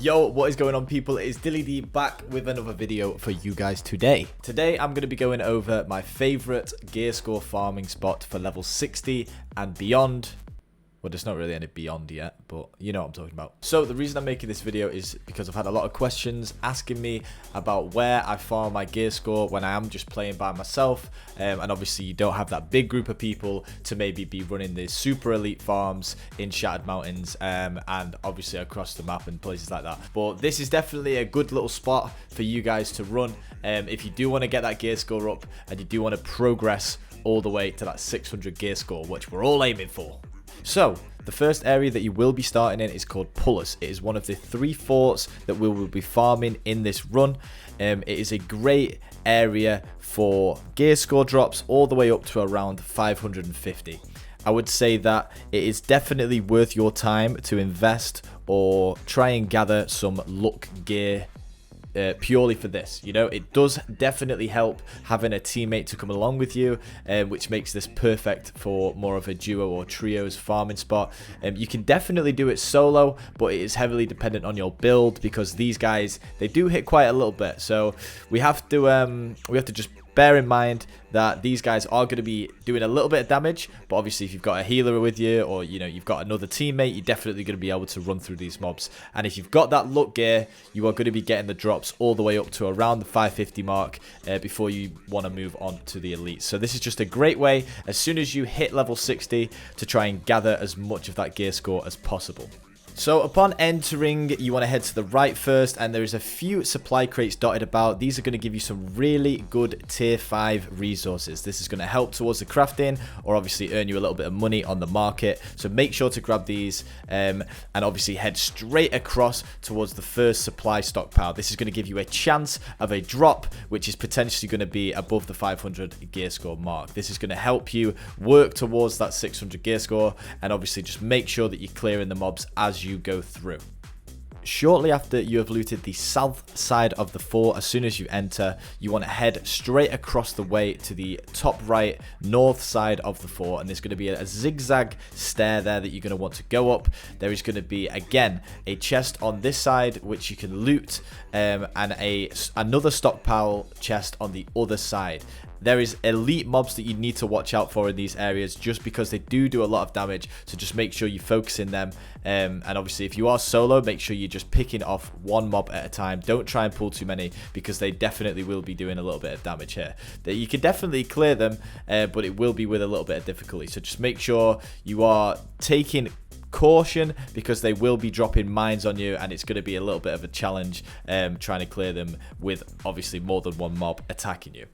Yo, what is going on, people? It's Dilly D back with another video for you guys today. Today, I'm going to be going over my favorite GEARSCORE farming spot for level 60 and beyond. Well, there's not really any beyond yet, but you know what I'm talking about. So the reason I'm making this video is because I've had a lot of questions asking me about where I farm my GEARSCORE when I am just playing by myself. And obviously you don't have that big group of people to maybe be running these super elite farms in Shattered Mountains and obviously across the map and places like that. But this is definitely a good little spot for you guys to run if you do want to get that GEARSCORE up and you do want to progress all the way to that 600 GEARSCORE, which we're all aiming for. So, the first area that you will be starting in is called Pullus. It is one of the 3 forts that we will be farming in this run. It is a great area for GEARSCORE drops all the way up to around 550. I would say that it is definitely worth your time to invest or try and gather some luck gear purely for this. You know, it does definitely help having a teammate to come along with you, which makes this perfect for more of a duo or trios farming spot. You can definitely do it solo, but it is heavily dependent on your build because these guys, they do hit quite a little bit. So we have to just bear in mind that these guys are going to be doing a little bit of damage, but obviously if you've got a healer with you or you know you've got another teammate, you're definitely going to be able to run through these mobs. And if you've got that luck gear, you are going to be getting the drops all the way up to around the 550 mark before you want to move on to the elite. So this is just a great way as soon as you hit level 60 to try and gather as much of that GEARSCORE as possible. So upon entering, you want to head to the right first, and there is a few supply crates dotted about. These are going to give you some really good tier 5 resources. This is going to help towards the crafting or obviously earn you a little bit of money on the market. So make sure to grab these and obviously head straight across towards the first supply stockpile. This is going to give you a chance of a drop, which is potentially going to be above the 500 GEARSCORE mark. This is going to help you work towards that 600 GEARSCORE, and obviously just make sure that you're clearing the mobs as you go through. Shortly after you have looted the south side of the fort, as soon as you enter, you want to head straight across the way to the top right north side of the fort, and there's going to be a zigzag stair there that you're going to want to go up. There is going to be again a chest on this side which you can loot, and another stockpile chest on the other side. There is elite mobs that you need to watch out for in these areas just because they do a lot of damage, so just make sure you focus in them. And obviously if you are solo, make sure you're just picking off one mob at a time. Don't try and pull too many because they definitely will be doing a little bit of damage here. You can definitely clear them, but it will be with a little bit of difficulty. So just make sure you are taking caution because they will be dropping mines on you, and it's going to be a little bit of a challenge trying to clear them with obviously more than one mob attacking you.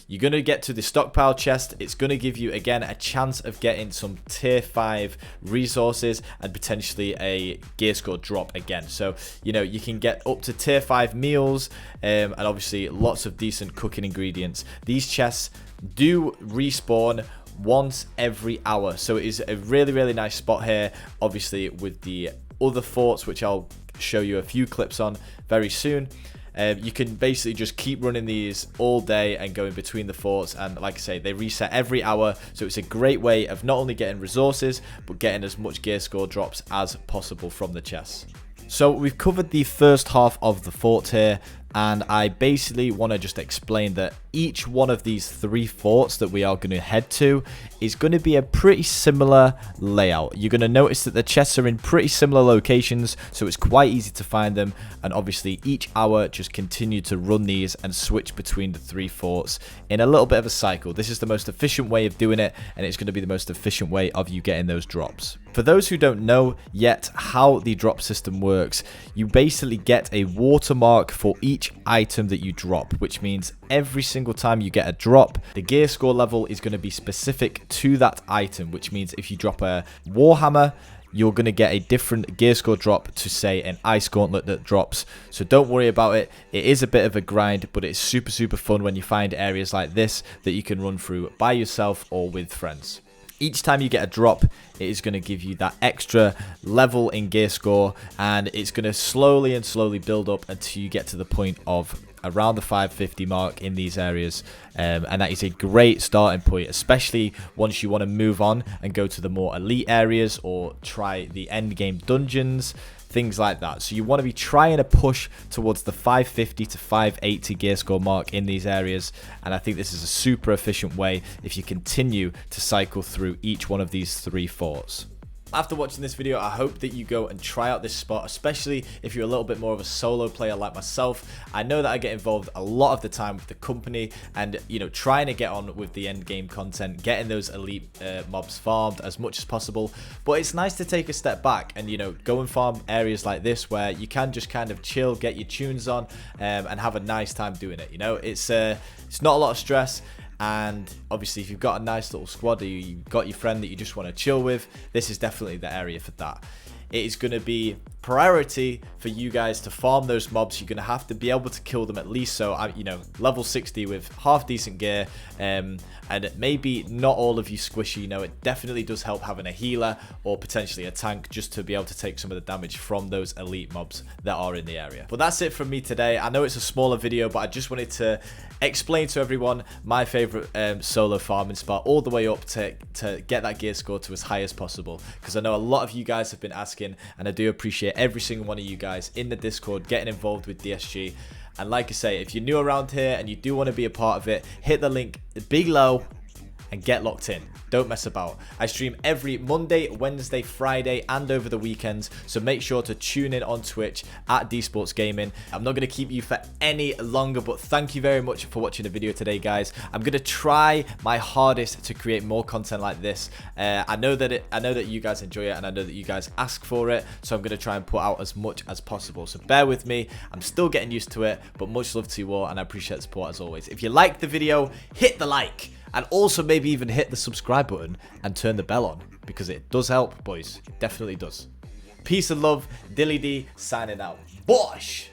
You're going to get to the stockpile chest. It's going to give you, again, a chance of getting some tier 5 resources and potentially a GEARSCORE drop again. So, you know, you can get up to tier 5 meals and obviously lots of decent cooking ingredients. These chests do respawn once every hour. So it is a really nice spot here, obviously with the other forts, which I'll show you a few clips on very soon. You can basically just keep running these all day and going between the forts, and like I say, they reset every hour, so it's a great way of not only getting resources but getting as much GEARSCORE drops as possible from the chests. So we've covered the first half of the fort here, and I basically want to just explain that each one of these 3 forts that we are going to head to is going to be a pretty similar layout. You're going to notice that the chests are in pretty similar locations, so it's quite easy to find them, and obviously each hour just continue to run these and switch between the 3 forts in a little bit of a cycle. This is the most efficient way of doing it, and it's going to be the most efficient way of you getting those drops. For those who don't know yet how the drop system works, you basically get a watermark for each item that you drop, which means every single time you get a drop, the GEARSCORE level is going to be specific to that item, which means if you drop a Warhammer, you're going to get a different GEARSCORE drop to, say, an Ice Gauntlet that drops. So don't worry about it. It is a bit of a grind, but it's super fun when you find areas like this that you can run through by yourself or with friends. Each time you get a drop, it is going to give you that extra level in GEARSCORE, and it's going to slowly build up until you get to the point of around the 550 mark in these areas, and that is a great starting point, especially once you want to move on and go to the more elite areas or try the end game dungeons, things like that. So you want to be trying to push towards the 550 to 580 gear score mark in these areas, and I think this is a super efficient way if you continue to cycle through each one of these 3 forts. After watching this video, I hope that you go and try out this spot, especially if you're a little bit more of a solo player like myself. I know that I get involved a lot of the time with the company and, you know, trying to get on with the end game content, getting those elite mobs farmed as much as possible. But it's nice to take a step back and, you know, go and farm areas like this where you can just kind of chill, get your tunes on, and have a nice time doing it. You know, it's not a lot of stress. And obviously, if you've got a nice little squad or you've got your friend that you just want to chill with, this is definitely the area for that. It is going to be priority for you guys to farm those mobs. You're going to have to be able to kill them at least, so you know, level 60 with half decent gear, and maybe not all of you squishy. You know, it definitely does help having a healer or potentially a tank just to be able to take some of the damage from those elite mobs that are in the area. But that's it from me today. I know it's a smaller video, but I just wanted to explain to everyone my favorite solo farming spot all the way up to get that gear score to as high as possible, because I know a lot of you guys have been asking, and I do appreciate every single one of you guys in the Discord getting involved with DSG. And like I say, if you're new around here and you do want to be a part of it, hit the link below and get locked in. Don't mess about. I stream every Monday, Wednesday, Friday, and over the weekends, so make sure to tune in on Twitch at DSports Gaming. I'm not going to keep you for any longer, but thank you very much for watching the video today, guys. I'm going to try my hardest to create more content like this. I know that you guys enjoy it, and I know that you guys ask for it, so I'm going to try and put out as much as possible. So bear with me. I'm still getting used to it, but much love to you all, and I appreciate the support as always. If you liked the video, hit the like. And also maybe even hit the subscribe button and turn the bell on, because it does help, boys. It definitely does. Peace and love. Dilly D signing out. Bosh!